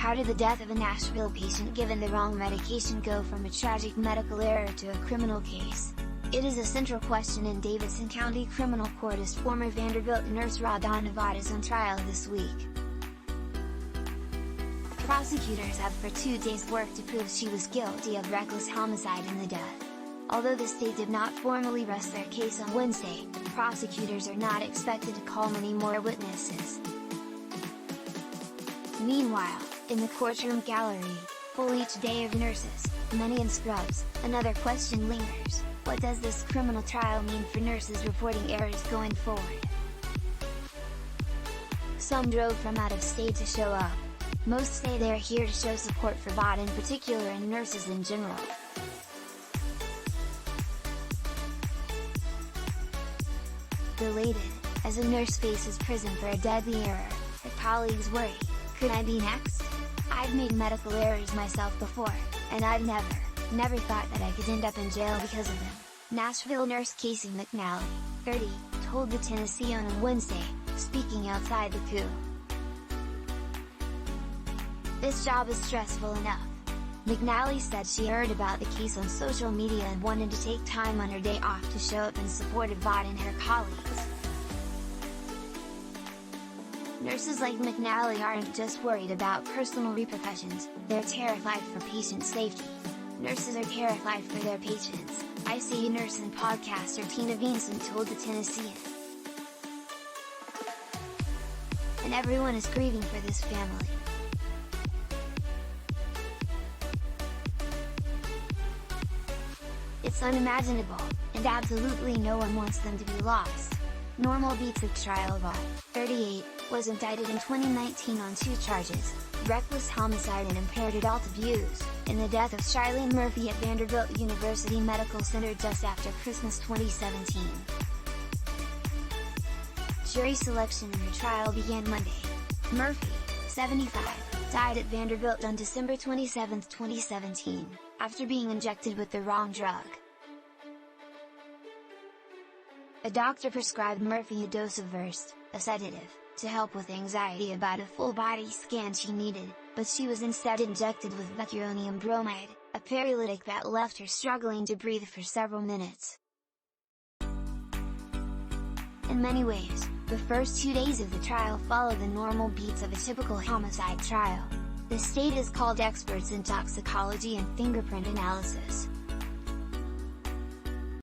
How did the death of a Nashville patient given the wrong medication go from a tragic medical error to a criminal case? It is a central question in Davidson County Criminal Court as former Vanderbilt nurse RaDonda Vaught is on trial this week. Prosecutors have for 2 days worked to prove she was guilty of reckless homicide in the death. Although the state did not formally rest their case on Wednesday, prosecutors are not expected to call many more witnesses. Meanwhile, in the courtroom gallery, full each day of nurses, many in scrubs, another question lingers: what does this criminal trial mean for nurses reporting errors going forward? Some drove from out of state to show up. Most say they are here to show support for Vaught in particular and nurses in general. Related, as a nurse faces prison for a deadly error, her colleagues worry, could I be next? I've made medical errors myself before, and I've never thought that I could end up in jail because of them, Nashville nurse Casey McNally, 30, told the Tennessean on Wednesday, speaking outside the coup. This job is stressful enough. McNally said she heard about the case on social media and wanted to take time on her day off to show up in support of Vaught and her colleagues. Nurses like McNally aren't just worried about personal repercussions, they're terrified for patient safety. Nurses are terrified for their patients, ICU nurse and podcaster Tina Vincent told the Tennessean. And everyone is grieving for this family. It's unimaginable, and absolutely no one wants them to be lost. Normal beats of trial. Vaught, 38, was indicted in 2019 on 2 charges, reckless homicide and impaired adult abuse, in the death of Charlene Murphy at Vanderbilt University Medical Center just after Christmas 2017. Jury selection in her trial began Monday. Murphy, 75, died at Vanderbilt on December 27, 2017, after being injected with the wrong drug. A doctor prescribed Murphy a dose of Versed, a sedative, to help with anxiety about a full-body scan she needed, but she was instead injected with methylonium bromide, a paralytic that left her struggling to breathe for several minutes. In many ways, the first 2 days of the trial follow the normal beats of a typical homicide trial. The state has called experts in toxicology and fingerprint analysis,